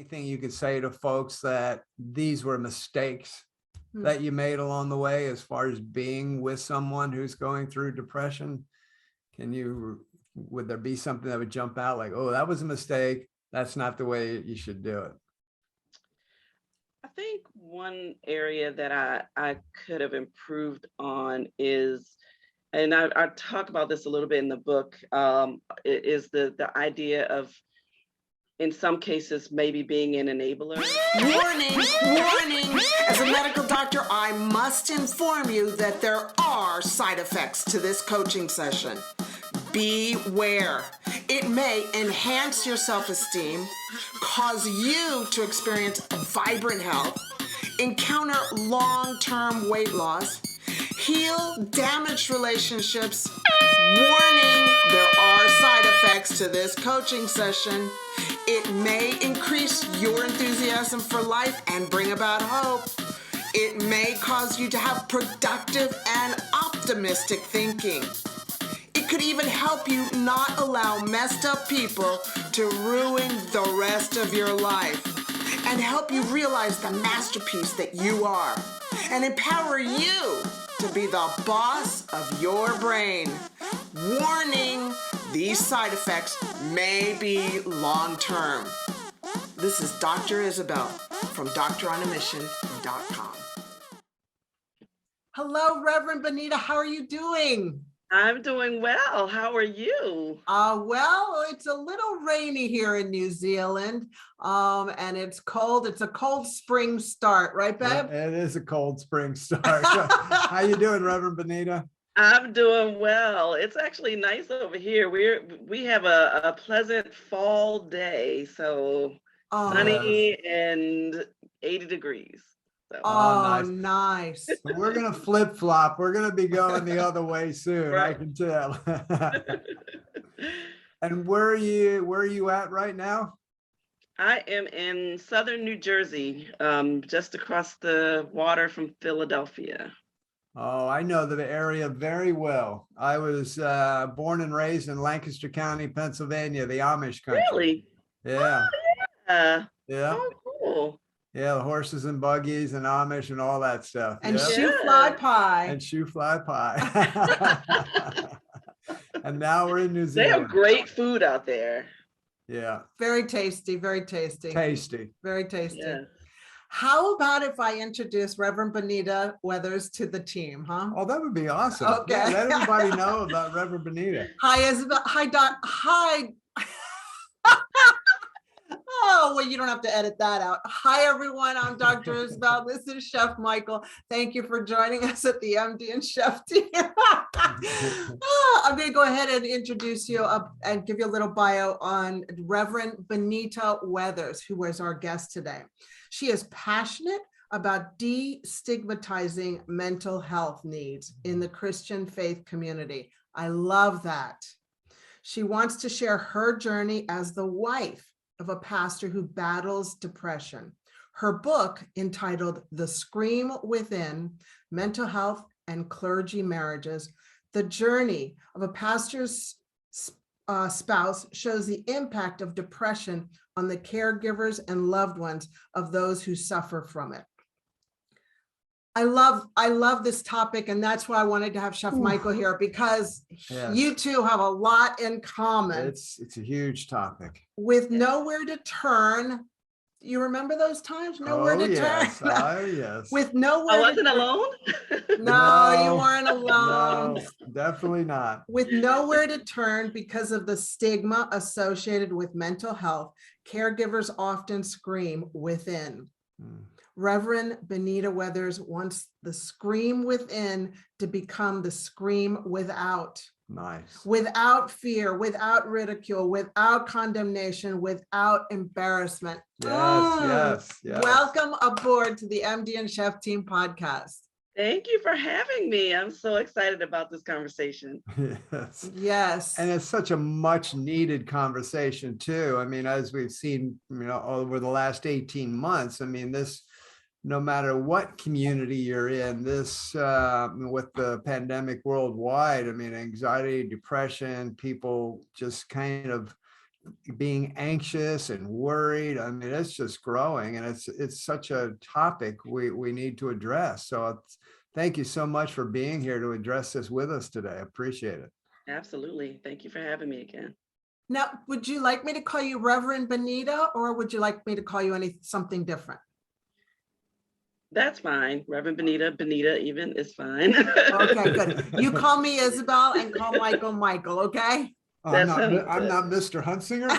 Anything you could say to folks that these were mistakes that you made along the way as far as being with someone who's going through depression? Would there be something that would jump out like, oh, that was a mistake, that's not the way you should do it? I think one area that I could have improved on is, and I talk about this a little bit in the book, is the idea of, in some cases, maybe being an enabler. Warning, warning. As a medical doctor, I must inform you that there are side effects to this coaching session. Beware. It may enhance your self-esteem, cause you to experience vibrant health, encounter long-term weight loss, heal damaged relationships. Warning, there are side effects to this coaching session. It may increase your enthusiasm for life and bring about hope. It may cause you to have productive and optimistic thinking. It could even help you not allow messed up people to ruin the rest of your life and help you realize the masterpiece that you are and empower you to be the boss of your brain. Warning, these side effects may be long-term. This is Dr. Isabel from Doctoronamission.com. Hello, Reverend Benita. How are you doing? I'm doing well. How are you? Well, it's a little rainy here in New Zealand, and it's cold. It's a cold spring start, right, babe? Yeah, it is a cold spring start. How you doing, Reverend Benita? I'm doing well. It's actually nice over here. We have a pleasant fall day, so sunny and 80 degrees. So. Oh, nice. We're gonna flip flop. We're gonna be going the other way soon. Right. I can tell. And where are you at right now? I am in southern New Jersey, just across the water from Philadelphia. Oh, I know the area very well. I was born and raised in Lancaster County, Pennsylvania, the Amish country. Really? Yeah. Oh, yeah. Yeah. Oh, cool. Yeah, the horses and buggies and Amish and all that stuff. And yeah. shoe fly pie. And shoe fly pie. And now we're in New Zealand. They have great food out there. Yeah. Very tasty, very tasty. Tasty. Very tasty. Yeah. How about if I introduce Reverend Benita Weathers to the team, huh? Oh, that would be awesome. Okay. Yeah, let everybody know about Reverend Benita. Hi, Isabel. Hi, Doc. Hi. Oh, well, you don't have to edit that out. Hi, everyone. I'm Dr. Isabel. This is Chef Michael. Thank you for joining us at the MD and Chef team. I'm going to go ahead and introduce you and give you a little bio on Reverend Benita Weathers, who was our guest today. She is passionate about de-stigmatizing mental health needs in the Christian faith community. I love that. She wants to share her journey as the wife of a pastor who battles depression. Her book, entitled The Scream Within: Mental Health and Clergy Marriages, the journey of a pastor's spouse, shows the impact of depression on the caregivers and loved ones of those who suffer from it. I love this topic, and that's why I wanted to have Chef Michael here, because Yes. you two have a lot in common. It's a huge topic. With nowhere to turn. You remember those times? Nowhere to yes. turn. Oh, yes. With nowhere I wasn't to turn. alone? No, you weren't alone. No, definitely not. With nowhere to turn because of the stigma associated with mental health, caregivers often scream within. Reverend Benita Weathers wants the scream within to become the scream without. Nice. Without fear, without ridicule, without condemnation, without embarrassment. Yes. Welcome aboard to the MD and Chef Team podcast. Thank you for having me. I'm so excited about this conversation. Yes. And it's such a much needed conversation too. I mean, as we've seen, over the last 18 months, I mean, this, no matter what community you're in, this with the pandemic worldwide, I mean, anxiety, depression, people just kind of being anxious and worried. I mean, it's just growing, and it's such a topic we need to address. So thank you so much for being here to address this with us today. I appreciate it. Absolutely. Thank you for having me again. Now, would you like me to call you Reverend Benita, or would you like me to call you something different? That's fine. Reverend Benita even is fine. Okay, good. You call me Isabel and call Michael Michael, okay? I'm That not, sounds I'm good. not Mr. Hunsinger.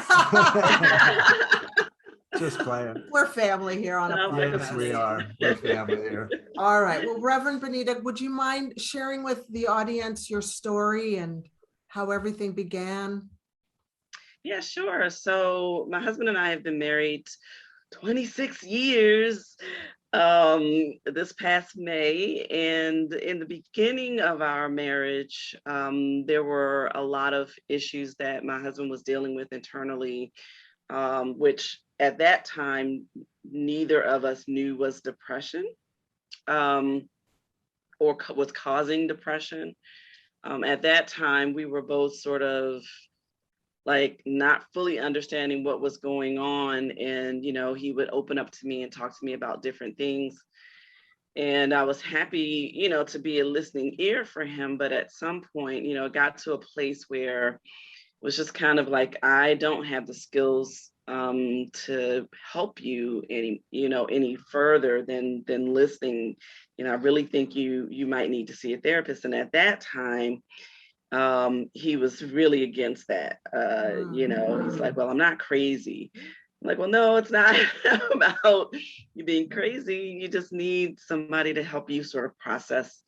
Just playing. We're family here on a Sounds like a Yes, podcast. we are. We're family here. All right. Well, Reverend Benita, would you mind sharing with the audience your story and how everything began? Yeah, sure. So my husband and I have been married 26 years this past May. And in the beginning of our marriage, there were a lot of issues that my husband was dealing with internally, which at that time, neither of us knew was depression or was causing depression. At that time, we were both sort of like not fully understanding what was going on. And, he would open up to me and talk to me about different things. And I was happy, to be a listening ear for him. But at some point, it got to a place where it was just kind of like, I don't have the skills to help you any further than listening. I really think you might need to see a therapist. And at that time, he was really against that. He's like, well, I'm not crazy. I'm like, well, no, it's not about you being crazy. You just need somebody to help you sort of process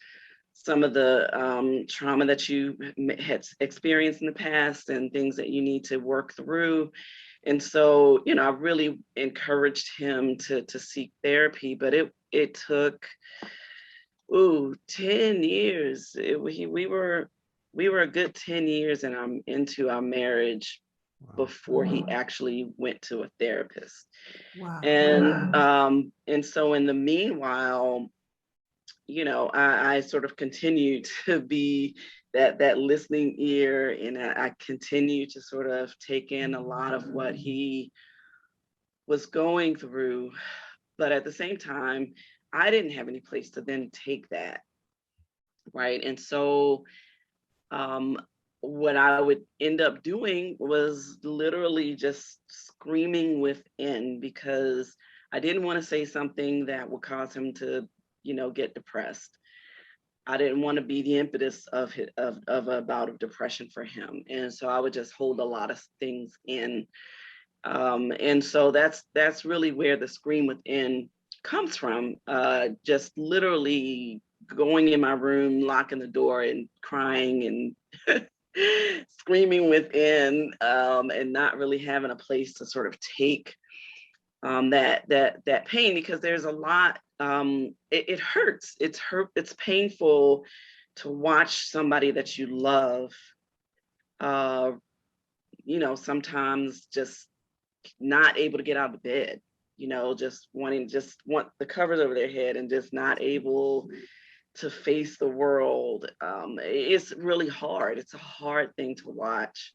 some of the trauma that you had experienced in the past and things that you need to work through. And so, I really encouraged him to seek therapy, but it took 10 years. We were a good 10 years into our marriage before he actually went to a therapist. Wow. And so in the meanwhile, I sort of continued to be that listening ear, and I continue to sort of take in a lot of what he was going through. But at the same time, I didn't have any place to then take that. Right. And so what I would end up doing was literally just screaming within, because I didn't want to say something that would cause him to, get depressed. I didn't want to be the impetus of a bout of depression for him. And so I would just hold a lot of things in. And so that's really where the scream within comes from. Just literally going in my room, locking the door and crying and screaming within, and not really having a place to sort of take that pain, because there's a lot. It hurts. It's painful to watch somebody that you love, sometimes just not able to get out of bed, just want the covers over their head and just not able to face the world. It's really hard. It's a hard thing to watch.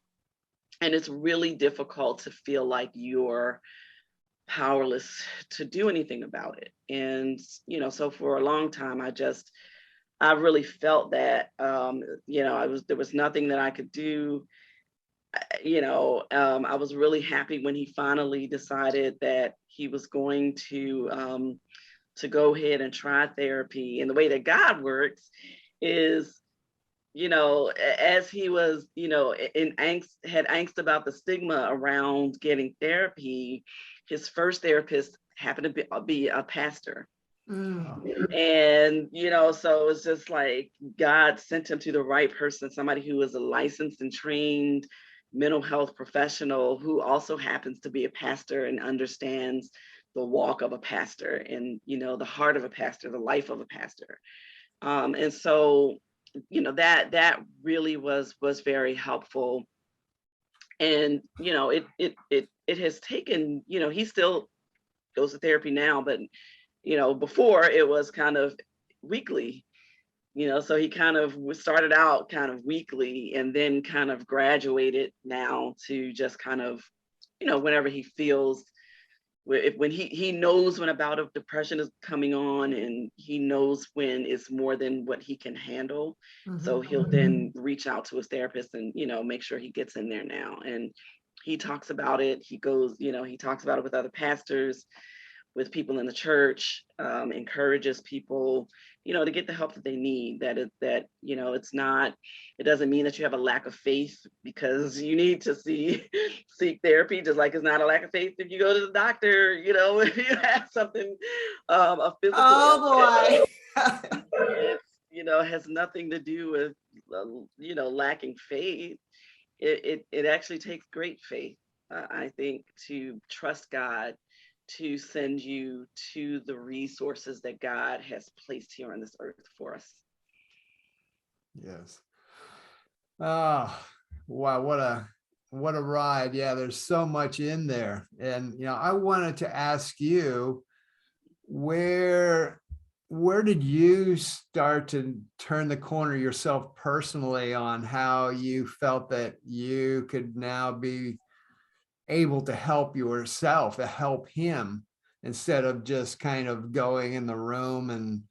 And it's really difficult to feel like you're powerless to do anything about it. And, so for a long time, I really felt that, there was nothing that I could do. I was really happy when he finally decided that he was going to go ahead and try therapy. And the way that God works is, as he was, had angst about the stigma around getting therapy, his first therapist happened to be a pastor. And, so it's just like God sent him to the right person, somebody who is a licensed and trained mental health professional who also happens to be a pastor and understands the walk of a pastor and, the heart of a pastor, the life of a pastor. And so, that really was very helpful. And, it has taken, he still goes to therapy now, but, before it was kind of weekly. So he kind of started out kind of weekly and then kind of graduated now to just kind of, whenever he feels, when he knows when a bout of depression is coming on, and he knows when it's more than what he can handle. So he'll then reach out to his therapist and, make sure he gets in there now. And he talks about it. He goes, he talks about it with other pastors, with people in the church, encourages people, to get the help that they need. It doesn't mean that you have a lack of faith because you need to seek therapy, just like it's not a lack of faith if you go to the doctor, if you have something, a physical. Oh boy. It's, has nothing to do with, lacking faith. It actually takes great faith, I think, to trust God to send you to the resources that God has placed here on this earth for us. Yes. Oh, wow. What a ride. Yeah. There's so much in there. And, I wanted to ask you, where did you start to turn the corner yourself personally on how you felt that you could now be able to help yourself, to help him, instead of just kind of going in the room and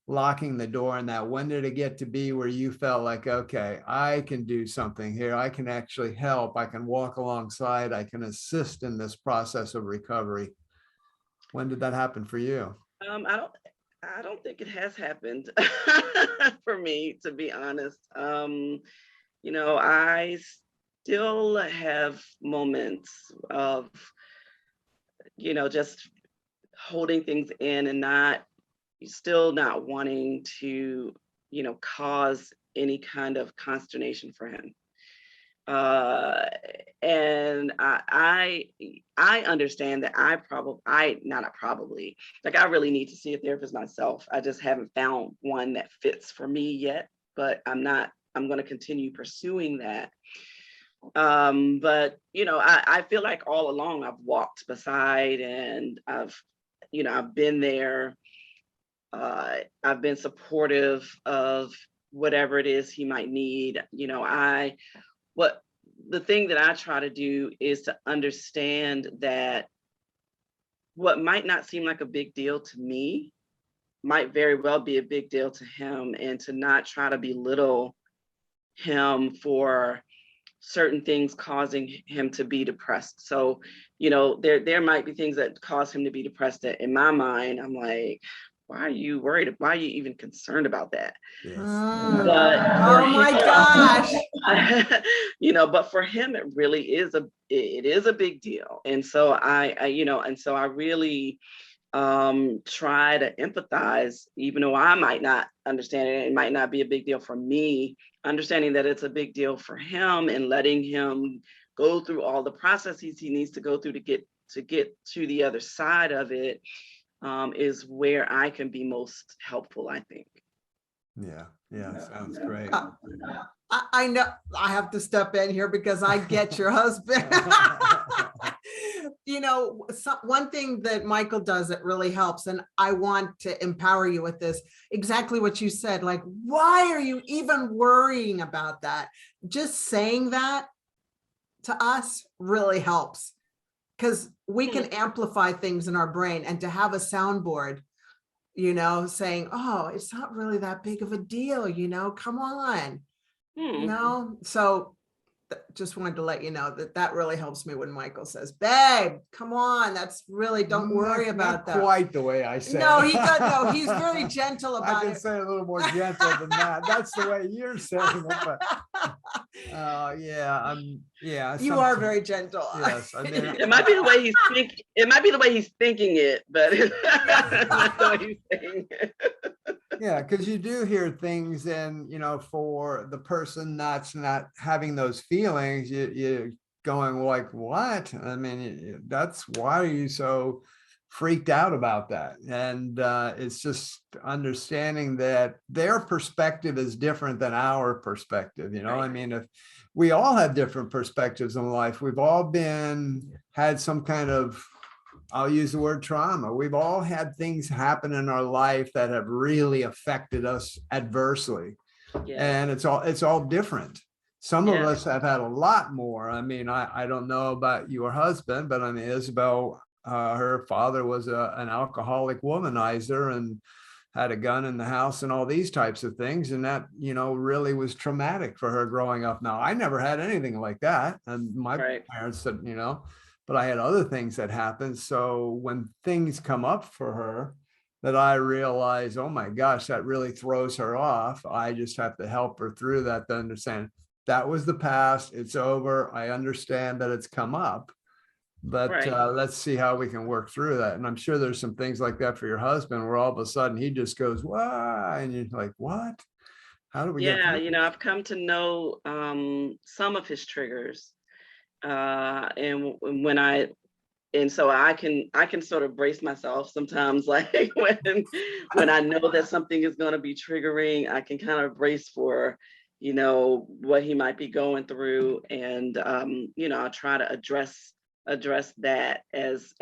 locking the door? And that, when did it get to be where you felt like, okay, I can do something here, I can actually help, I can walk alongside, I can assist in this process of recovery? When did that happen for you? I don't think it has happened for me, to be honest. I still have moments of, just holding things in and still not wanting to, cause any kind of consternation for him. And I understand that I really need to see a therapist myself. I just haven't found one that fits for me yet, but I'm going to continue pursuing that. But I feel like all along I've walked beside, and I've been there. I've been supportive of whatever it is he might need. The thing that I try to do is to understand that what might not seem like a big deal to me might very well be a big deal to him, and to not try to belittle him for certain things causing him to be depressed. So, there might be things that cause him to be depressed that in my mind, I'm like, why are you worried? Why are you even concerned about that? Yes. But oh my gosh. But for him, it really is a big deal. And so I really try to empathize, even though I might not understand it. It might not be a big deal for me, understanding that it's a big deal for him, and letting him go through all the processes he needs to go through to get to the other side of it, is where I can be most helpful, I think. Yeah. Sounds great. I know I have to step in here because I get your husband. One thing that Michael does that really helps, and I want to empower you with this, exactly what you said, like, why are you even worrying about that? Just saying that to us really helps, because we can amplify things in our brain, and to have a soundboard, saying, oh, it's not really that big of a deal, come on. So just wanted to let you know that really helps me when Michael says, babe, come on, that's really, don't worry about that. Quite the way I say no it. he does no he's very gentle about I can it. say a little more gentle than that. That's the way you're saying it, but you are very gentle. Yes, I mean, it might be the way he's thinking. It might be the way he's thinking it, but it's not the way he's saying it. Yeah, because you do hear things, and for the person that's not having those feelings, you're going like, what? I mean, that's why are you so freaked out about that? And it's just understanding that their perspective is different than our perspective. Right. I mean, if we all have different perspectives in life, we've all had some kind of I'll use the word trauma. We've all had things happen in our life that have really affected us adversely. Yeah. And it's all different. Some of Yeah. us have had a lot more. I mean, I don't know about your husband, but I mean, Isabel, her father was an alcoholic womanizer and had a gun in the house and all these types of things. And that, really was traumatic for her growing up. Now, I never had anything like that. And my Right. parents said, but I had other things that happened. So when things come up for her that I realize, oh my gosh, that really throws her off, I just have to help her through that to understand that was the past. It's over. I understand that it's come up. But Right. let's see how we can work through that. And I'm sure there's some things like that for your husband where all of a sudden he just goes, why? And you're like, what? How do we get Yeah, through this? I've come to know some of his triggers. And when and so I can sort of brace myself sometimes, like when I know that something is going to be triggering, I can kind of brace for what he might be going through, and I'll try to address that as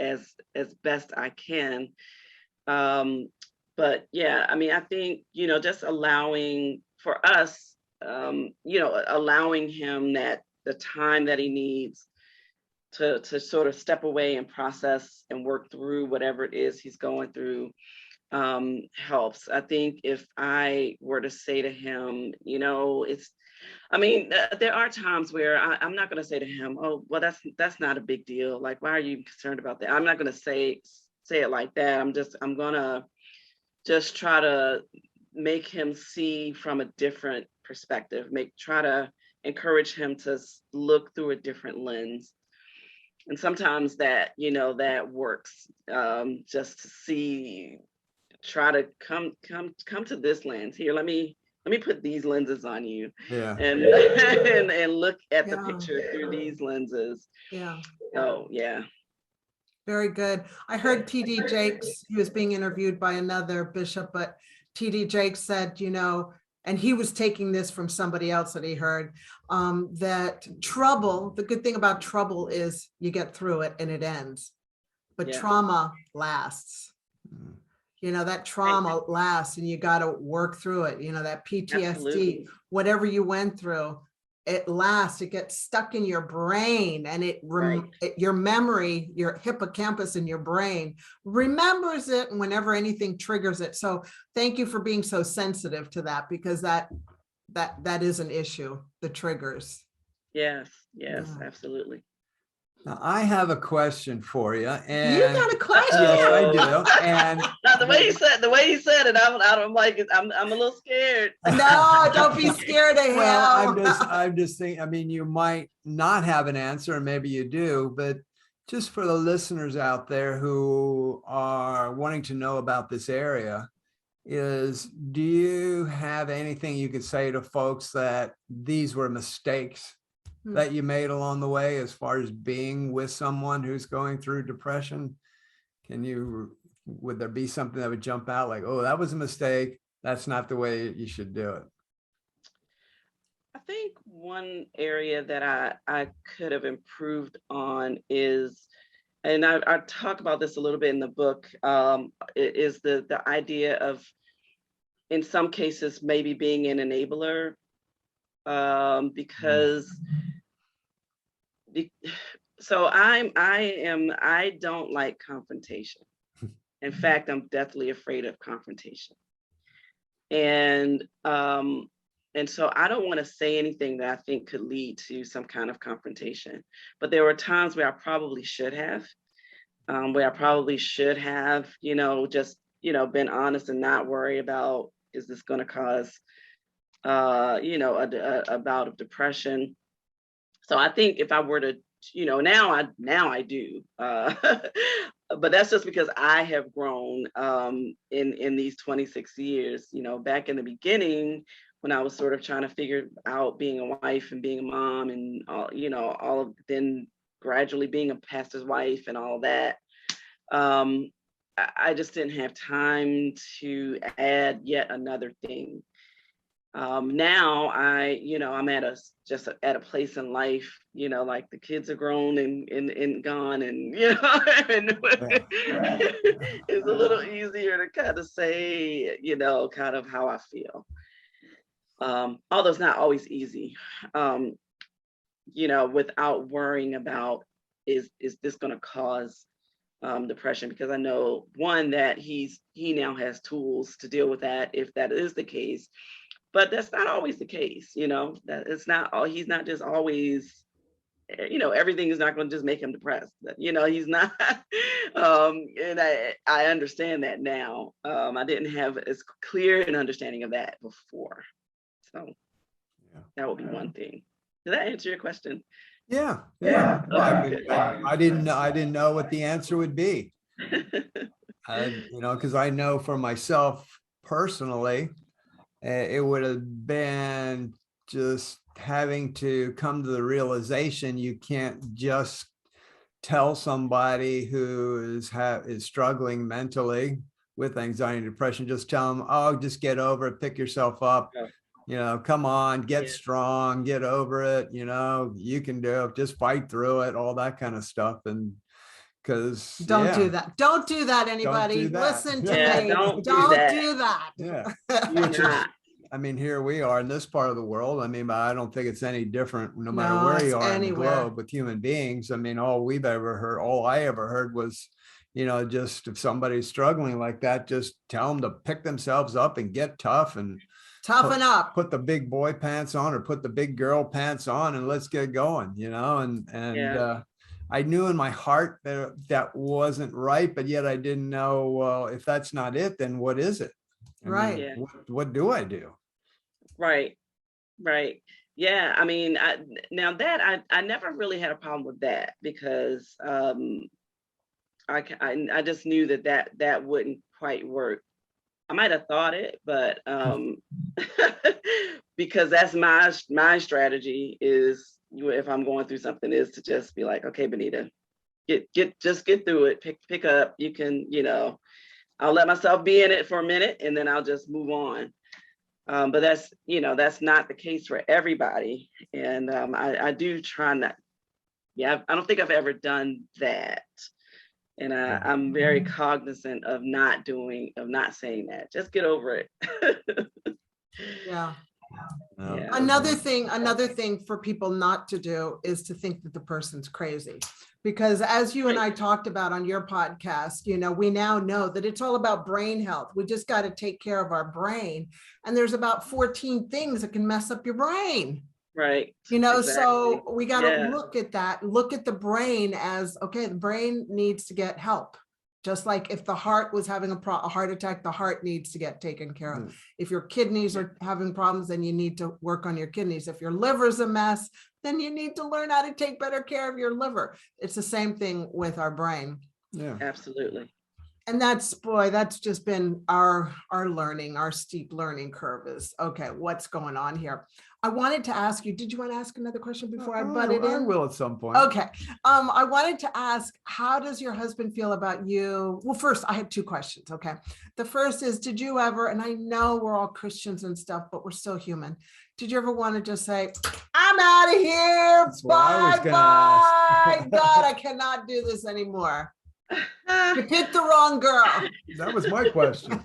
best I can. But yeah, I mean, I think just allowing for us, allowing him that the time that he needs to sort of step away and process and work through whatever it is he's going through, helps. I think if I were to say to him, there are times where I'm not going to say to him, oh, well, that's not a big deal. Like, why are you concerned about that? I'm not going to say it like that. I'm going to just try to make him see from a different perspective, try to encourage him to look through a different lens. And sometimes that works, just to see, try to come to this lens here. Let me put these lenses on you, Yeah. and and look at the Yeah. picture through these lenses. Yeah. So yeah. Very good. I heard TD Jakes, he was being interviewed by another bishop, but TD Jakes said, and he was taking this from somebody else that he heard, that trouble, the good thing about trouble is you get through it and it ends, but Yeah. trauma lasts. That trauma lasts and you got to work through it. That PTSD, Absolutely. whatever you went through, it lasts, it gets stuck in your brain, and your memory, your hippocampus in your brain remembers it whenever anything triggers it. So thank you for being so sensitive to that, because that is an issue, the triggers. Yes, Yeah. absolutely. Now, I have a question for you. And You got a question? yes, I do. And the way he said it, I'm like, I'm a little scared. No, don't be scared of him. well, I'm just thinking, I mean, you might not have an answer, and maybe you do, but just for the listeners out there who are wanting to know about this area, do you have anything you could say to folks that these were mistakes that you made along the way as far as being with someone who's going through depression? Would there be something that would jump out like, oh, that was a mistake, that's not the way you should do it? I think one area that I could have improved on is, and I talk about this a little bit in the book, is the idea of, in some cases, maybe being an enabler, because so I don't like confrontation. In fact, I'm deathly afraid of confrontation. And so I don't want to say anything that I think could lead to some kind of confrontation. But there were times where I probably should have, just, been honest and not worry about, is this going to cause, a bout of depression. So I think if I were to, now I do, but that's just because I have grown, in these 26 years. Back in the beginning, when I was sort of trying to figure out being a wife and being a mom and all of, then gradually being a pastor's wife and all that, I just didn't have time to add yet another thing. Now I'm at a place in life, like the kids are grown and gone, and and it's a little easier to kind of say, kind of how I feel. Although it's not always easy, without worrying about is this going to cause depression, because I know, one, that he now has tools to deal with that if that is the case. But that's not always the case, that it's not all, he's not just always, everything is not going to just make him depressed. He's not. And I understand that now. I didn't have as clear an understanding of that before. So that would be one thing. Did that answer your question? Yeah. Okay. I didn't know what the answer would be. Because I know for myself personally, it would have been just having to come to the realization you can't just tell somebody who is struggling mentally with anxiety and depression, just tell them, oh, just get over it, pick yourself up. Come on, get strong, get over it. You can do it, just fight through it, all that kind of stuff. And because don't do that, anybody. do that. Listen to Yeah, me. don't Do that. Yeah. Which is, I mean, here we are in this part of the world. I mean, but I don't think it's any different no matter No, where it's you are in the anywhere. globe with human beings. I mean, all I ever heard was, just if somebody's struggling like that, just tell them to pick themselves up and get tough and Toughen up. put the big boy pants on or put the big girl pants on and let's get going, I knew in my heart that that wasn't right, but yet I didn't know, well, if that's not it, then what is it? I mean, Right. Yeah. what do I do? right. Yeah, I mean, I never really had a problem with that, because I just knew that wouldn't quite work. I might have thought it, but because that's my strategy is, if I'm going through something, is to just be like, okay, Benita, just get through it, pick up. You can, I'll let myself be in it for a minute and then I'll just move on. But that's not the case for everybody. And I do try not. Yeah, I don't think I've ever done that. And I'm very cognizant of not saying that. Just get over it. Yeah. Yeah. Another thing for people not to do is to think that the person's crazy. Because as you and I talked about on your podcast, we now know that it's all about brain health. We just got to take care of our brain. And there's about 14 things that can mess up your brain. Right. So Exactly. we got to look at that, look at the brain as, okay, the brain needs to get help. Just like if the heart was having a heart attack, the heart needs to get taken care of. If your kidneys are having problems, then you need to work on your kidneys. If your liver's a mess, then you need to learn how to take better care of your liver. It's the same thing with our brain. Yeah. Absolutely. And that's just been our learning, our steep learning curve is, okay, what's going on here? I wanted to ask you, did you want to ask another question before I butt it in? I will at some point. Okay. I wanted to ask, how does your husband feel about you? Well, first, I have two questions. Okay. The first is, did you ever, and I know we're all Christians and stuff, but we're still human. Did you ever want to just say, I'm out of here. That's what I was Bye, gonna bye. ask. God, I cannot do this anymore. You picked the wrong girl. That was my question.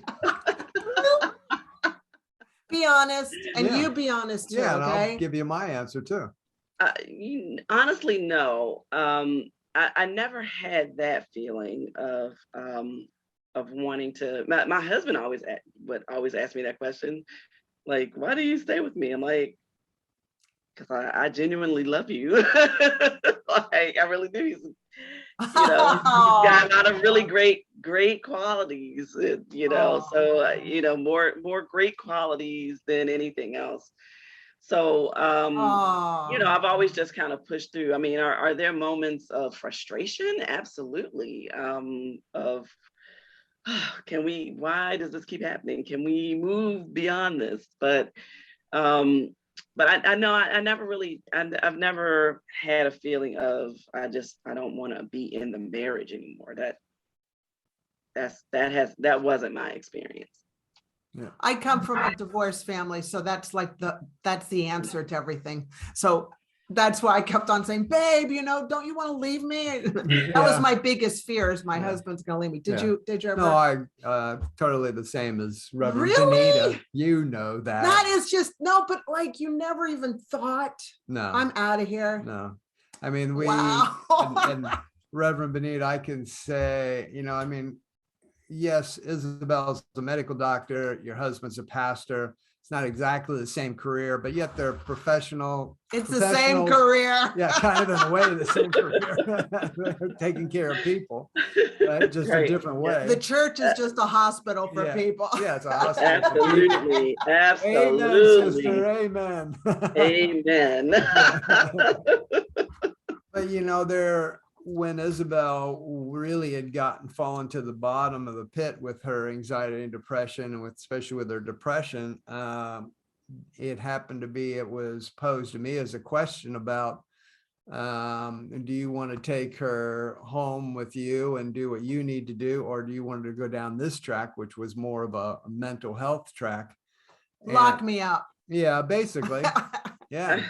Be honest, and Yeah. you be honest too, Yeah, and okay? I'll give you my answer too. Honestly, no. I never had that feeling of wanting to. My husband would always ask me that question, like, "Why do you stay with me?" I'm like, "Because I genuinely love you." Like, I really do. He's got a lot of really great qualities, so more great qualities than anything else. So I've always just kind of pushed through. I mean, are there moments of frustration? Absolutely. Of why does this keep happening? Can we move beyond this? But I know I never really, I've never had a feeling of, I don't want to be in the marriage anymore. That wasn't my experience. I come from a divorced family, so that's the answer to everything. So that's why I kept on saying, babe, don't you want to leave me? That was my biggest fear, is my husband's gonna leave me. Did you ever? No, I totally the same as Reverend Really? Benita. You know that. That is just, no, but like, you never even thought, No, I'm out of here. no. I mean, Wow. and Reverend Benita, I can say, I mean, yes, Isabel's a medical doctor, your husband's a pastor. It's not exactly the same career, but yet they're professional. It's the same career. Yeah, kind of in a way, the same career, taking care of people, right? Just a different way. The church is just a hospital for people. Yeah, it's a hospital. Absolutely. Absolutely. Amen, sister. Amen. Amen. But when Isabel really had fallen to the bottom of the pit with her anxiety and depression, and especially with her depression, it happened to be, it was posed to me as a question about, do you want to take her home with you and do what you need to do, or do you want her to go down this track, which was more of a mental health track? Lock me up. Yeah, basically. Yeah.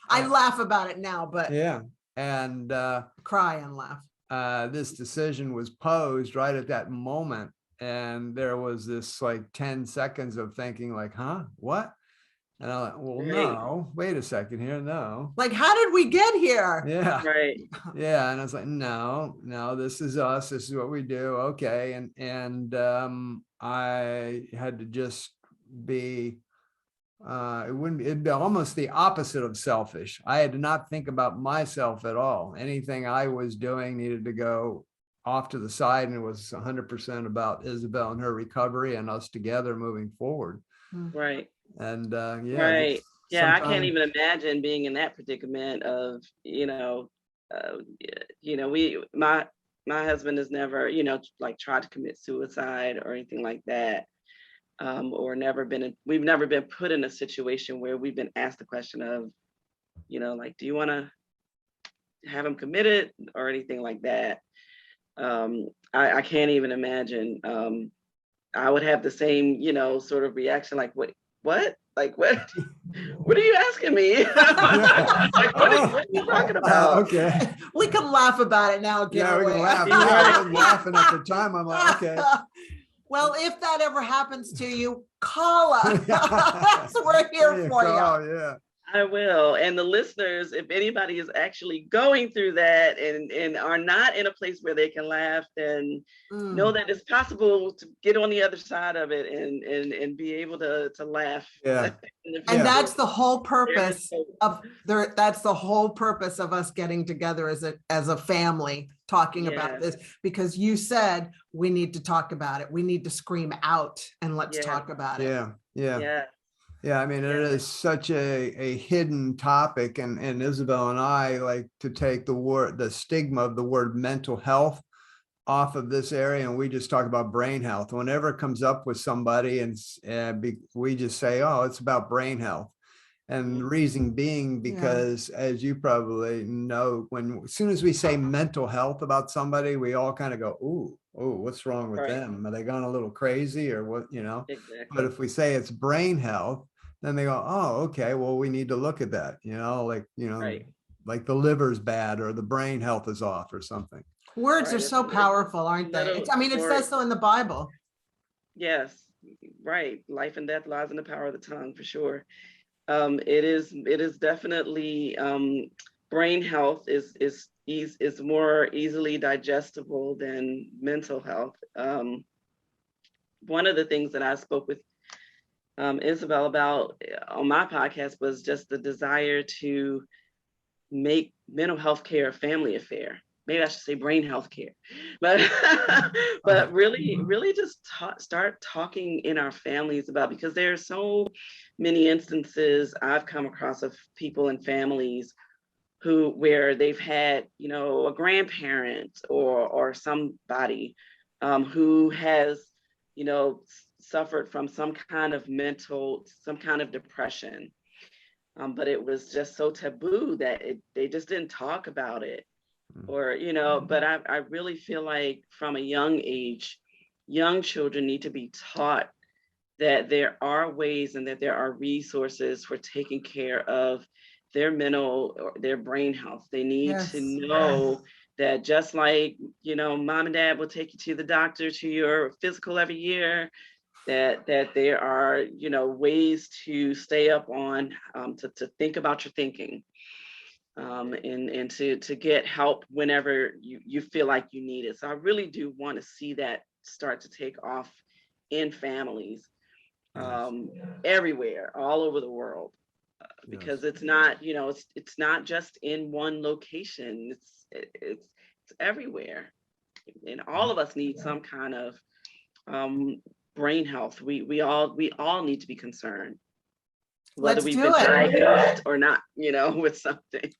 I laugh about it now, but Yeah. And cry and laugh. This decision was posed right at that moment, and there was this like 10 seconds of thinking like, huh, what? And I'm like, well, no, wait a second here, no. Like, how did we get here? Yeah. Right. Yeah. And I was like, no, this is us. This is what we do. Okay. And I had to just be, it'd be almost the opposite of selfish. I had to not think about myself at all. Anything I was doing needed to go off to the side, and it was 100% about Isabel and her recovery and us together moving forward. Right. And right. Yeah, I can't even imagine being in that predicament of, my husband has never, like tried to commit suicide or anything like that. Or we've never been put in a situation where we've been asked the question of, like, do you want to have him committed or anything like that? I can't even imagine. I would have the same, sort of reaction, like, what? Like, what? What are you asking me? Like, what are you talking about? Okay. We can laugh about it now. Yeah, we can laugh. I was laughing at the time. I'm like, okay. Well, if that ever happens to you, call us. We're here for you. Yeah. I will. And the listeners, if anybody is actually going through that and are not in a place where they can laugh, then know that it's possible to get on the other side of it and be able to laugh. Yeah. And that's the whole purpose that's the whole purpose of us getting together as a family, talking about this, because you said we need to talk about it. We need to scream out and let's talk about it. Yeah, I mean, it is such a hidden topic, and Isabel and I like to take the stigma of the word mental health off of this area, and we just talk about brain health. Whenever it comes up with somebody, and we just say, oh, it's about brain health. And the reason being, because as you probably know, as soon as we say mental health about somebody, we all kind of go, ooh, what's wrong with them? Are they gone a little crazy or what, Exactly. But if we say it's brain health, then they go, oh, okay, well, we need to look at that, like the liver's bad or the brain health is off or something. Words are so powerful, aren't they? It says so in the Bible. Yes, right. Life and death lies in the power of the tongue, for sure. It is definitely, brain health is more easily digestible than mental health. One of the things that I spoke with Isabel about on my podcast was just the desire to make mental health care a family affair. Maybe I should say brain health care, but really just start talking in our families about, because there are so many instances I've come across of people and families where they've had, a grandparent or somebody who has, suffered from some kind of depression. But it was just so taboo that they just didn't talk about it. Or, but I really feel like from a young age, young children need to be taught that there are ways and that there are resources for taking care of their mental or their brain health. They need to Yes. know that just like, mom and dad will take you to the doctor to your physical every year, that there are, ways to stay up on, to think about your thinking, and to get help whenever you feel like you need it. So I really do want to see that start to take off in families, everywhere, all over the world, because it's not, it's not just in one location. It's everywhere, and all of us need some kind of brain health. We all need to be concerned, whether Let's we've do been it. diagnosed or not, with something.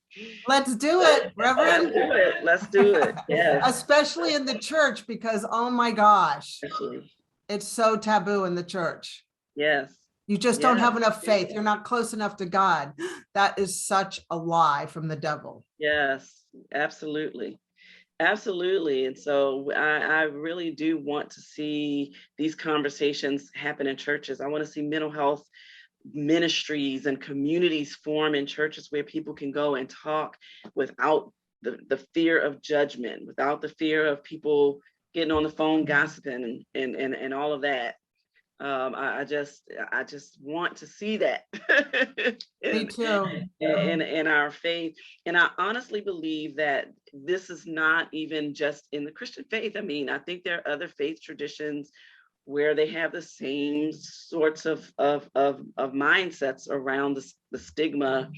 Let's do it, Reverend. Let's do it. Let's do it. Yes. Especially in the church, because oh my gosh, Especially. it's so taboo in the church. Yes. You just don't Yes. have enough faith. You're not close enough to God. That is such a lie from the devil. Yes, absolutely. Absolutely. And so I really do want to see these conversations happen in churches. I want to see mental health ministries and communities form in churches where people can go and talk without the fear of judgment, without the fear of people getting on the phone gossiping and all of that. I just want to see that Me too. in our faith. And I honestly believe that this is not even just in the Christian faith. I mean, I think there are other faith traditions where they have the same sorts of mindsets around the stigma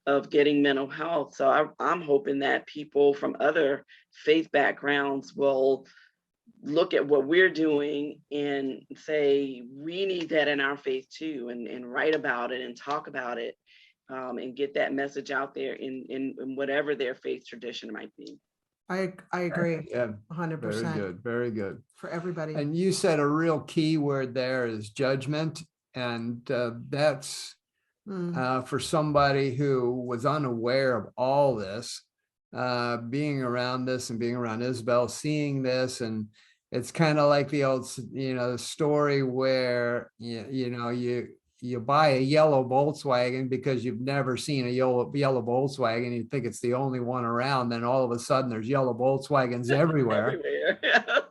of getting mental health. So I'm hoping that people from other faith backgrounds will look at what we're doing and say, we need that in our faith too, and write about it and talk about it, and get that message out there in whatever their faith tradition might be. I agree. Yeah, 100%. very good, very good. For everybody. And you said a real key word there is judgment. And that's for somebody who was unaware of all this, being around this and being around Isabel, seeing this. And it's kind of like the old, story where, you buy a yellow Volkswagen because you've never seen a yellow Volkswagen. You think it's the only one around. Then all of a sudden there's yellow Volkswagens everywhere.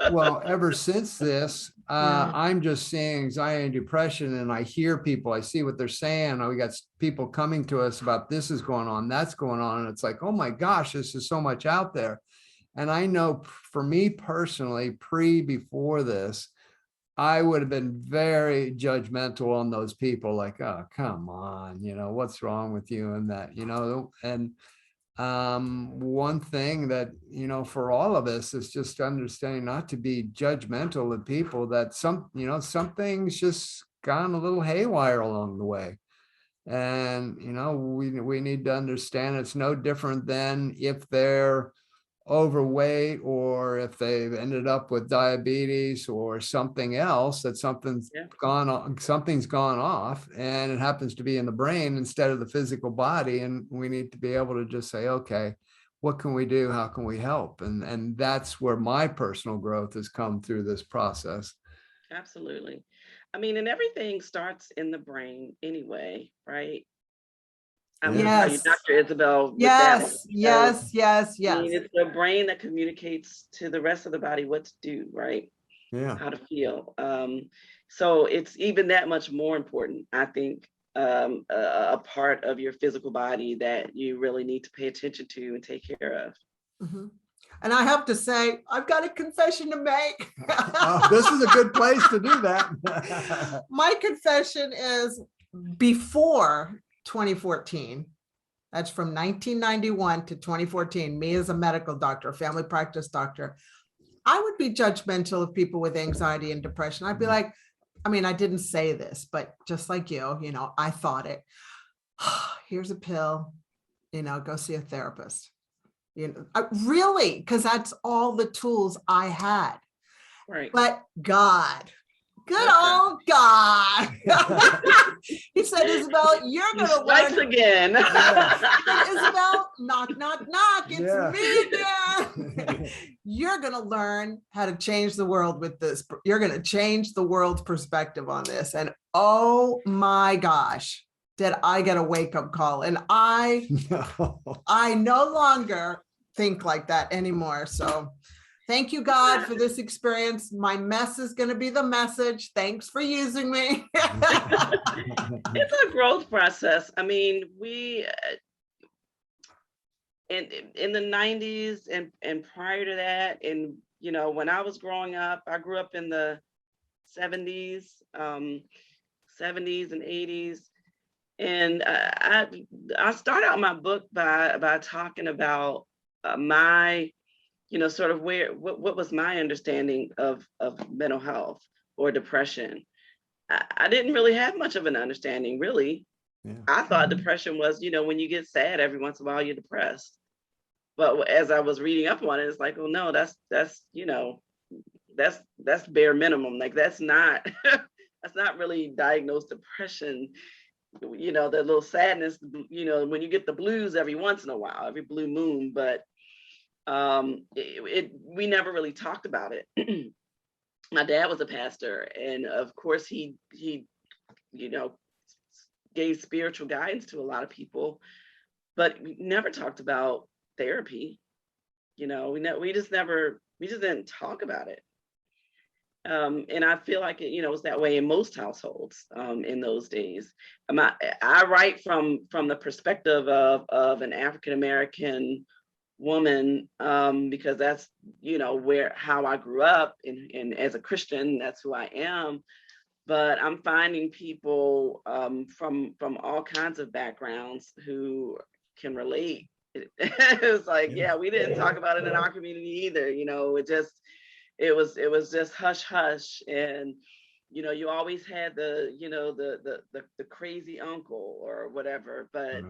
Well, ever since this, I'm just seeing anxiety and depression, and I hear people, I see what they're saying. We got people coming to us about this is going on, that's going on. And it's like, oh my gosh, this is so much out there. And I know for me personally, before this, I would have been very judgmental on those people, like, oh, come on, what's wrong with you and that, and one thing that, for all of us is just understanding not to be judgmental of people, that something's just gone a little haywire along the way. And, we need to understand it's no different than if they're overweight or if they've ended up with diabetes or something else, that something's gone off, and it happens to be in the brain instead of the physical body. And we need to be able to just say, okay, what can we do? How can we help? And that's where my personal growth has come through this process. Absolutely. I mean, and everything starts in the brain anyway, right? I'm going to tell you, Dr. Isabel. Yes. I mean, it's the brain that communicates to the rest of the body what to do, right? Yeah. How to feel. So it's even that much more important, I think, a part of your physical body that you really need to pay attention to and take care of. Mm-hmm. And I have to say, I've got a confession to make. This is a good place to do that. My confession is before 2014. That's from 1991 to 2014. Me as a medical doctor, a family practice doctor, I would be judgmental of people with anxiety and depression. I'd be like, I mean, I didn't say this, but just like you, I thought it. Here's a pill, go see a therapist. Really, because that's all the tools I had. Right. But God, Good old God. He said, Isabel, you're He going to strikes learn. again. Isabel, knock, knock, knock. It's Yeah. me again. You're going to learn how to change the world with this. You're going to change the world's perspective on this. And oh my gosh, did I get a wake-up call? And I no longer think like that anymore. So thank you, God, for this experience. My mess is going to be the message. Thanks for using me. It's a growth process. I mean, we in the 90s and prior to that, and you know, when I was growing up, I grew up in the 70s, 70s and 80s. And I start out my book by talking about my, you know, sort of what was my understanding of mental health or depression. I didn't really have much of an understanding, really. Yeah. I thought depression was, you know, when you get sad every once in a while, you're depressed. But as I was reading up on it, it's like, oh no, that's you know, that's bare minimum. Like that's not that's not really diagnosed depression. You know, the little sadness, you know, when you get the blues every once in a while, every blue moon, but we never really talked about it. My dad was a pastor, and of course he you know, gave spiritual guidance to a lot of people, but we never talked about therapy. You know, we just didn't talk about it. And I feel like it, you know, it was that way in most households in those days. I write from the perspective of an African American woman, because that's, you know, how I grew up, and as a Christian, that's who I am. But I'm finding people from all kinds of backgrounds who can relate. It's like, yeah, we didn't talk about it in our community either. You know, it was just hush hush, and you know, you always had the, you know, the crazy uncle or whatever, but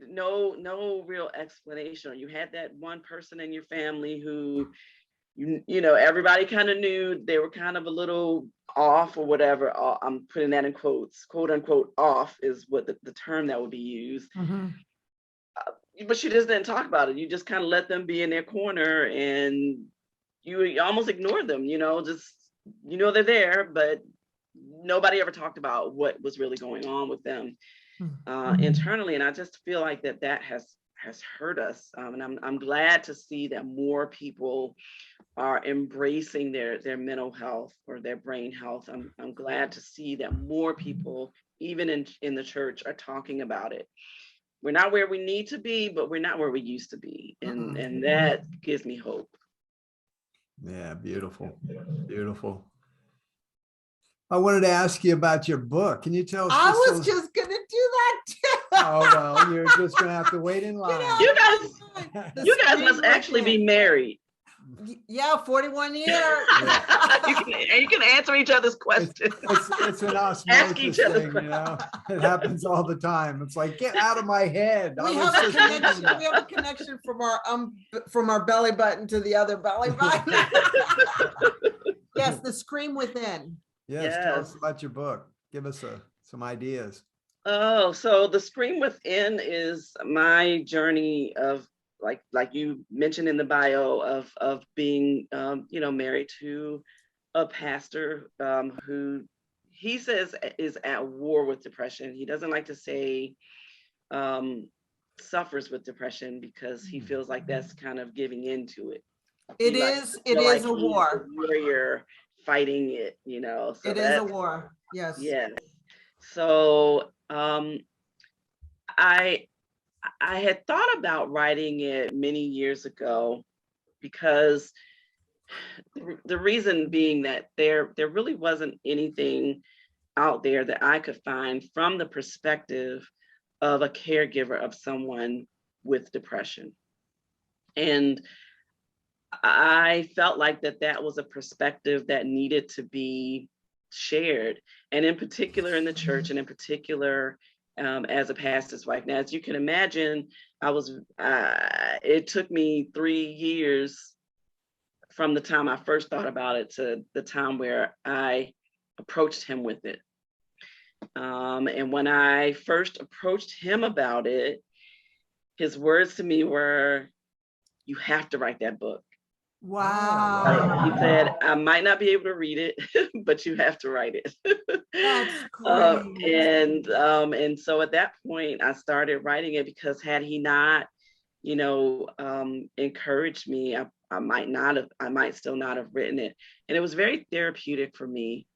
no real explanation. Or you had that one person in your family who you know, everybody kind of knew they were kind of a little off or whatever. I'm putting that in quotes, quote unquote off is what the term that would be used. But you just didn't talk about it. You just kind of let them be in their corner, and you almost ignored them, you know, just, you know, they're there, but nobody ever talked about what was really going on with them internally. And I just feel like that has hurt us. And I'm glad to see that more people are embracing their mental health or their brain health. I'm glad to see that more people, even in the church, are talking about it. We're not where we need to be, but we're not where we used to be. And that gives me hope. Yeah, beautiful, beautiful. I wanted to ask you about your book. Can you tell us? I was just gonna do that too. Oh well, you're just gonna have to wait in line. You guys must actually be married. Yeah, 41 years. You can answer each other's questions. It's an osmosis thing, you know. It happens all the time. It's like, get out of my head. We have a connection. We have a connection from our belly button to the other belly button. Yes, the scream within. Yes, tell us about your book. Give us some ideas. Oh, so the Scream Within is my journey of, like you mentioned in the bio, of being you know, married to a pastor who he says is at war with depression. He doesn't like to say suffers with depression, because he feels like that's kind of giving into it. It is a war. Warrior fighting it, you know. So it is a war. Yes. Yes. So I had thought about writing it many years ago, because the reason being that there really wasn't anything out there that I could find from the perspective of a caregiver of someone with depression. And I felt like that was a perspective that needed to be shared, and in particular in the church, and in particular as a pastor's wife. Now, as you can imagine, it took me 3 years from the time I first thought about it to the time where I approached him with it. And when I first approached him about it, his words to me were, "You have to write that book." Wow. He said, "I might not be able to read it, but you have to write it." That's great. And so at that point, I started writing it, because had he not, encouraged me, I might still not have written it. And it was very therapeutic for me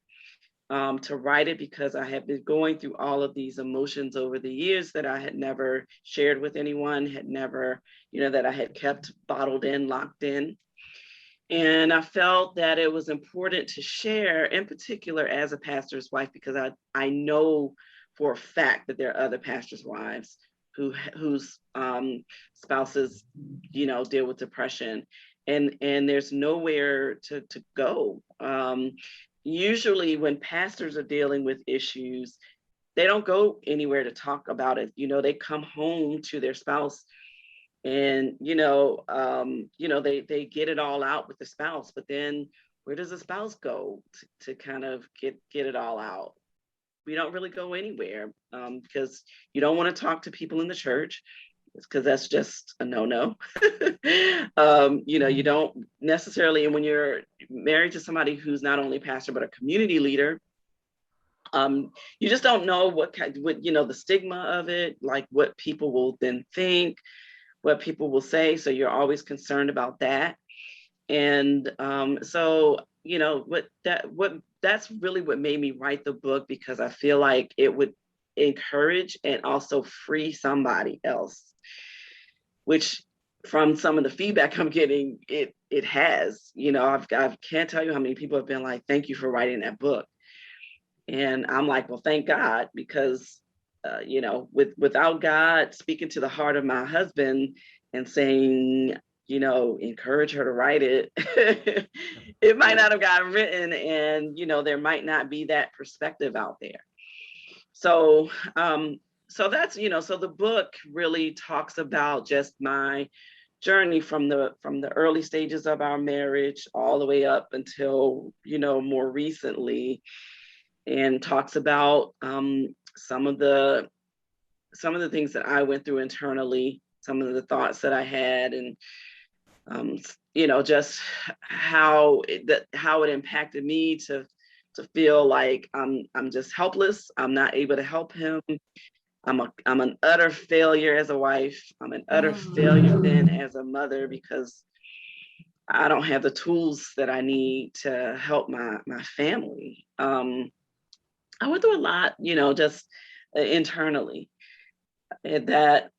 to write it, because I had been going through all of these emotions over the years that I had never shared with anyone, had never, that I had kept bottled in, locked in. And I felt that it was important to share, in particular as a pastor's wife, because I know for a fact that there are other pastors' wives whose spouses, deal with depression, and there's nowhere to go. Usually when pastors are dealing with issues, they don't go anywhere to talk about it. They come home to their spouse, and they get it all out with the spouse, but then where does the spouse go to kind of get it all out? We don't really go anywhere, because you don't want to talk to people in the church, because that's just a no-no. You don't necessarily, and when you're married to somebody who's not only pastor but a community leader, you just don't know what the stigma of it, like what people will then think, what people will say. So you're always concerned about that. And that's really what made me write the book, because I feel like it would encourage and also free somebody else, which from some of the feedback I'm getting, it has. I can't tell you how many people have been like, "Thank you for writing that book." And I'm like, well, thank God, because without God speaking to the heart of my husband and saying, encourage her to write it, it might not have gotten written, and there might not be that perspective out there. So that's, so the book really talks about just my journey from the early stages of our marriage all the way up until more recently, and talks about some of the things that I went through internally, some of the thoughts that I had, and just how it impacted me to feel like I'm just helpless. I'm not able to help him. I'm an utter failure as a wife. I'm an utter failure then as a mother, because I don't have the tools that I need to help my family. I went through a lot, just internally. And that,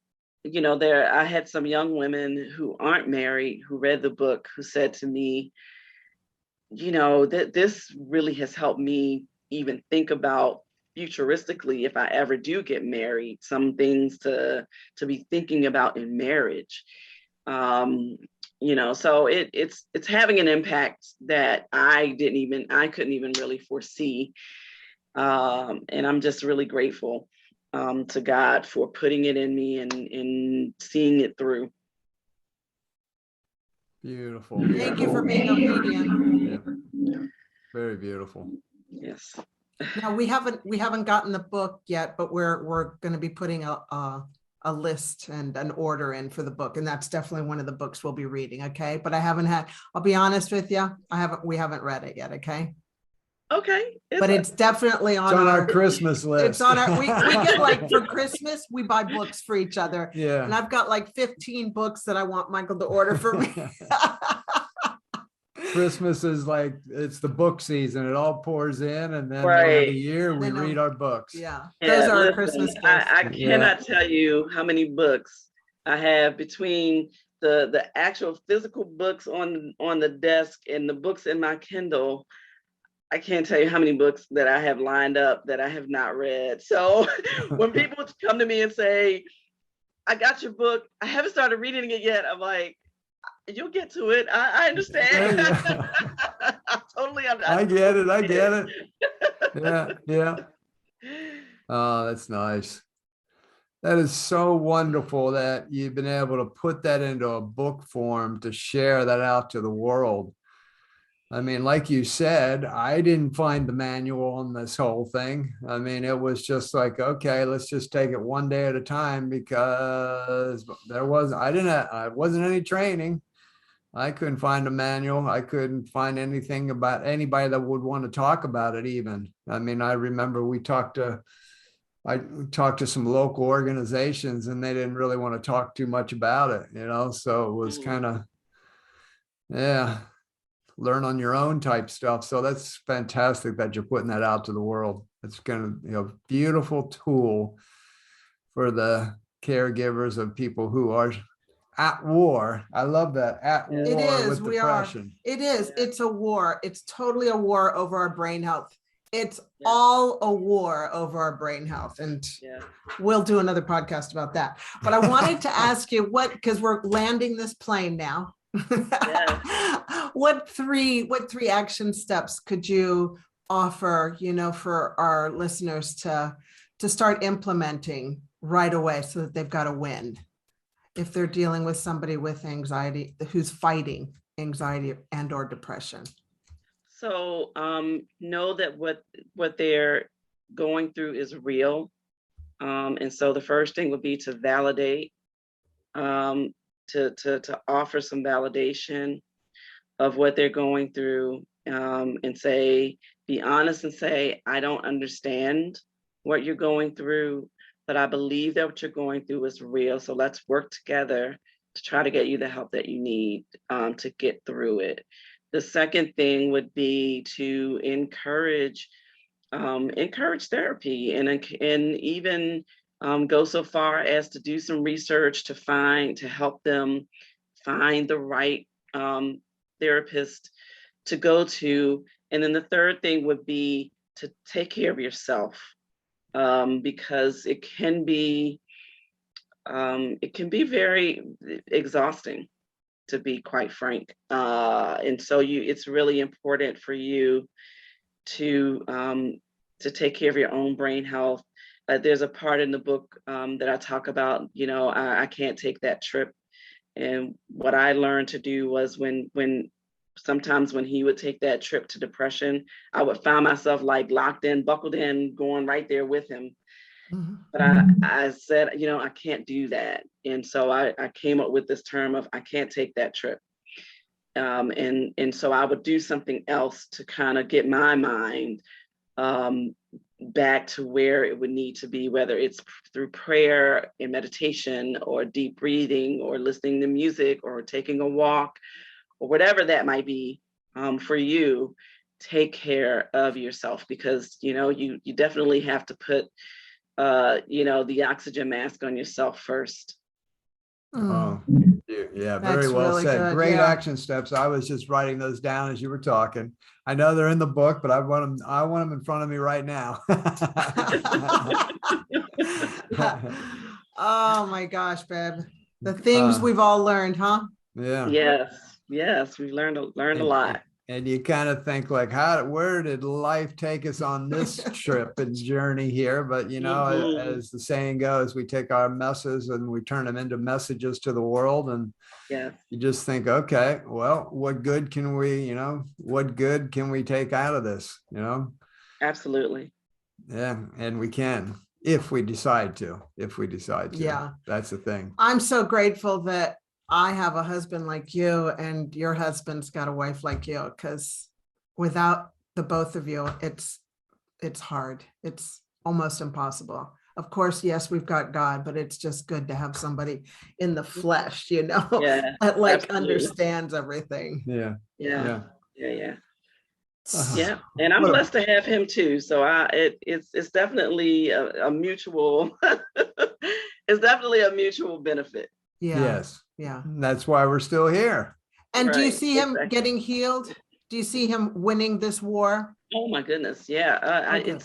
I had some young women who aren't married who read the book, who said to me, that this really has helped me even think about futuristically, if I ever do get married, some things to be thinking about in marriage. So it's having an impact that I couldn't even really foresee. And I'm just really grateful to God for putting it in me and seeing it through. Beautiful. Thank you for being obedient. Yeah. Very beautiful. Yes. Now we haven't gotten the book yet, but we're going to be putting a list and an order in for the book, and that's definitely one of the books we'll be reading. Okay, but I'll be honest with you, we haven't read it yet. Okay. Okay. But it's definitely on our Christmas list. It's on our, we get like for Christmas, we buy books for each other. Yeah. And I've got like 15 books that I want Michael to order for me. Christmas is like, it's the book season. It all pours in, and then Right. the year we read our books. Yeah. Those are our Christmas gifts. I cannot tell you how many books I have between the actual physical books on the desk and the books in my Kindle. I can't tell you how many books that I have lined up that I have not read. So when people come to me and say, "I got your book, I haven't started reading it yet," I'm like, "You'll get to it. I understand." I get it. Yeah. Oh, that's nice. That is so wonderful that you've been able to put that into a book form to share that out to the world. I mean, like you said, I didn't find the manual on this whole thing. I mean, it was just like, okay, let's just take it one day at a time, because I wasn't any training. I couldn't find a manual. I couldn't find anything about anybody that would want to talk about it even. I mean, I remember I talked to some local organizations and they didn't really want to talk too much about it, so it was kind of, yeah, learn on your own type stuff. So that's fantastic that you're putting that out to the world. It's going to be a beautiful tool for the caregivers of people who are at war. I love that, at It war is, with we are. depression. It is. Yeah. It's a war. It's totally a war over our brain health. It's Yeah. all a war over our brain health. And Yeah. we'll do another podcast about that. But I wanted to ask you because we're landing this plane now. What three action steps could you offer, for our listeners to start implementing right away so that they've got a win if they're dealing with somebody with anxiety, who's fighting anxiety and or depression? So know that what they're going through is real. And so the first thing would be to validate, to offer some validation of what they're going through, and be honest and say, I don't understand what you're going through, but I believe that what you're going through is real. So let's work together to try to get you the help that you need to get through it. The second thing would be to encourage therapy and even go so far as to do some research to help them find the right therapist to go to. And then the third thing would be to take care of yourself, because it can be very exhausting, to be quite frank. And so it's really important for you to take care of your own brain health. There's a part in the book that I talk about, I can't take that trip. And what I learned to do was sometimes when he would take that trip to depression, I would find myself like locked in, buckled in, going right there with him. Mm-hmm. But I said, I can't do that. And so I came up with this term of, I can't take that trip. And so I would do something else to kind of get my mind back to where it would need to be, whether it's through prayer and meditation or deep breathing or listening to music or taking a walk or whatever that might be for you. Take care of yourself, because, you definitely have to put, the oxygen mask on yourself first. Oh, yeah, very That's well really said. good, Great yeah. action steps. I was just writing those down as you were talking. I know they're in the book, but I want them in front of me right now. Oh my gosh, babe. The things we've all learned, huh? Yeah. Yes, we learned a lot. And you kind of think like, where did life take us on this trip and journey here? But, as the saying goes, we take our messes and we turn them into messages to the world. And Yes. you just think, okay, well, what good can we take out of this? Absolutely. Yeah. And we can, if we decide to. Yeah. That's the thing. I'm so grateful that I have a husband like you and your husband's got a wife like you, because without the both of you, it's hard. It's almost impossible. Of course, yes, we've got God, but it's just good to have somebody in the flesh, Yeah, that absolutely. understands everything. Yeah. Yeah. Yeah. And I'm blessed to have him too. So it's definitely a mutual, it's definitely a mutual benefit. Yeah. Yes. Yeah. That's why we're still here. And do you Right, see him exactly. getting healed? Do you see him winning this war? Oh my goodness. Yeah. Okay.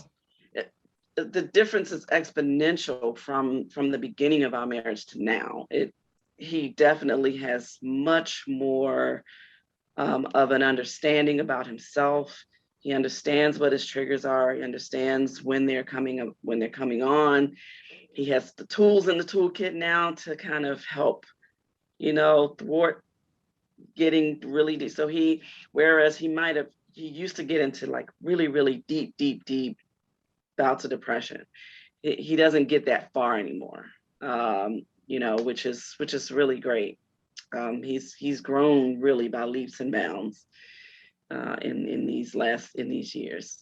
The difference is exponential from the beginning of our marriage to now. He definitely has much more of an understanding about himself. He understands what his triggers are. He understands when they're coming on. He has the tools in the toolkit now to kind of help, thwart getting really deep. So whereas he used to get into like really, really deep bouts of depression. He doesn't get that far anymore, which is really great. He's grown really by leaps and bounds in these years.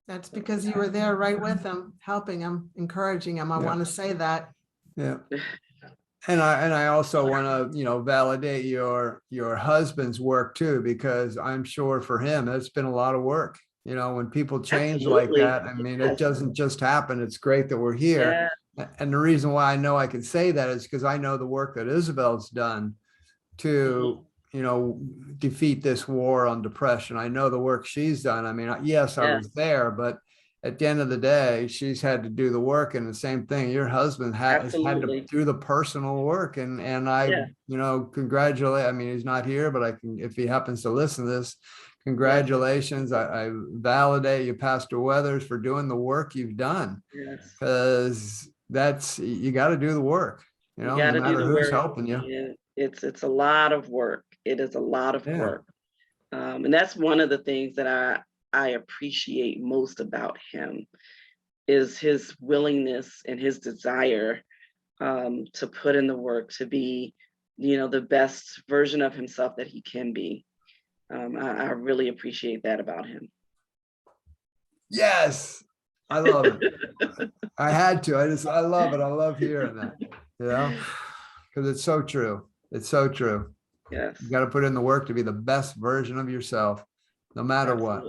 That's because you were there right with him, helping him, encouraging him. I want to say that. Yeah. And I also want to, validate your husband's work too, because I'm sure for him, it's been a lot of work. When people change Absolutely. like that, I mean, it doesn't just happen. It's great that we're here. Yeah. And the reason why I know I can say that is because I know the work that Isabel's done to, defeat this war on depression. I know the work she's done. I mean, yes, I was there, but at the end of the day, she's had to do the work. And the same thing, your husband has had to do the personal work. And I, congratulate. I mean, he's not here, but if he happens to listen to this, congratulations. I validate you, Pastor Weathers, for doing the work you've done. Because you got to do the work, no matter who's helping you. Yeah. It's a lot of work. It is a lot of work. And that's one of the things that I appreciate most about him is his willingness and his desire to put in the work to be, the best version of himself that he can be. I really appreciate that about him. Yes, I love it. I had to. I love it. I love hearing that. Because it's so true. It's so true. Yes. You got to put in the work to be the best version of yourself, no matter what.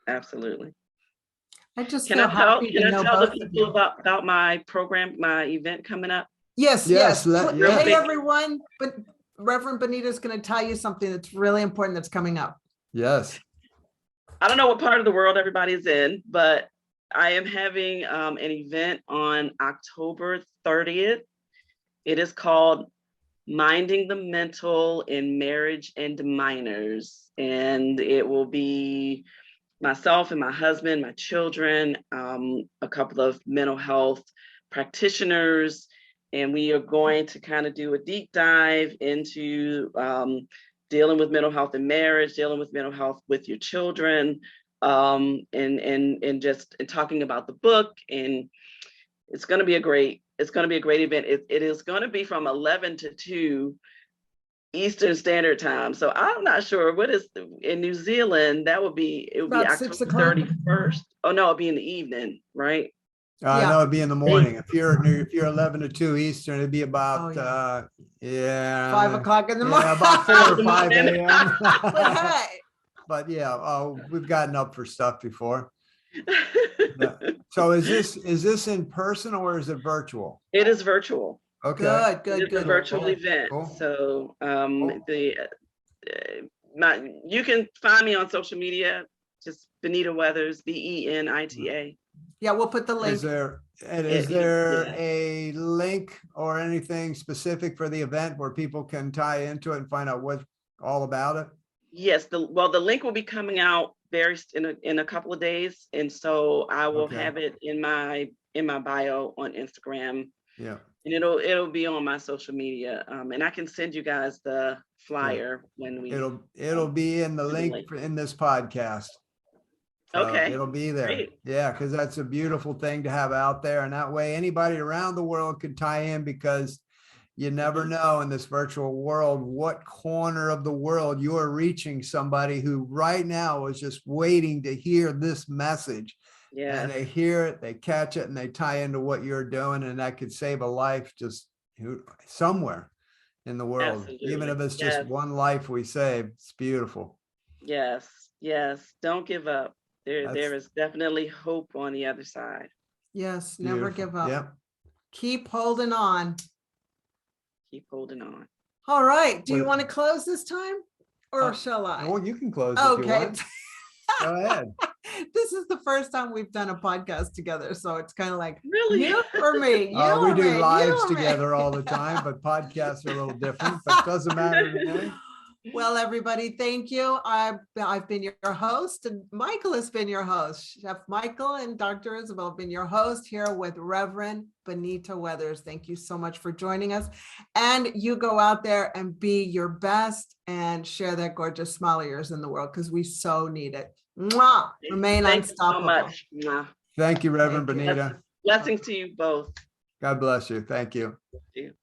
Absolutely. I just can I tell the people about my program, my event coming up? Yes. Hey everyone, but Reverend Benita is going to tell you something that's really important that's coming up. Yes. I don't know what part of the world everybody's in, but I am having an event on October 30th. It is called Minding the Mental in Marriage and Minors. And it will be myself and my husband, my children, a couple of mental health practitioners, and we are going to kind of do a deep dive into dealing with mental health in marriage, dealing with mental health with your children, and talking about the book. And it's going to be a great event. It is going to be from 11 to 2 Eastern Standard Time. So I'm not sure what is in New Zealand. It would be October 31st. Oh no, it'll be in the evening, right? No, it'd be in the morning. If you're 11 to 2 Eastern, it'd be about 5 o'clock in the morning. About 4 or 5 a.m. But hey. But we've gotten up for stuff before. So is this in person or is it virtual? It is virtual. Okay. Good. It's a virtual event. Cool. So you can find me on social media, just Benita Weathers, Benita. Yeah, we'll put the link. Is there a link or anything specific for the event where people can tie into it and find out what's all about it? Yes, the link will be coming out in a couple of days, and so I will have it in my bio on Instagram. Yeah, and it'll be on my social media, and I can send you guys the flyer when we. It'll be in the link in this podcast. So okay, it'll be there. Great. Yeah, because that's a beautiful thing to have out there, and that way anybody around the world could tie in, because you never know in this virtual world what corner of the world you are reaching somebody who right now is just waiting to hear this message. Yeah, and they hear it, they catch it, and they tie into what you're doing, and that could save a life just somewhere in the world. Absolutely. Even if it's just one life we save. It's beautiful. Yes. Don't give up. There is definitely hope on the other side. Yes, beautiful. Never give up. Yep. Keep holding on. All right. Do you want to close this time, or shall I? Well, you can close. Okay. If you want. Go ahead. This is the first time we've done a podcast together, so it's kind of like really you or me. We do lives together all the time, but podcasts are a little different. But it doesn't matter to me. Well, everybody, thank you. I've been your host, and Michael has been your host. Chef Michael and Dr. Isabel have been your host here with Reverend Benita Weathers. Thank you so much for joining us. And you go out there and be your best and share that gorgeous smile of yours in the world, because we so need it. Mwah! Remain Thank you so unstoppable. much. Mwah. Thank you, Reverend Thank you. Benita. Blessings to you both. God bless you. Thank you. Thank you.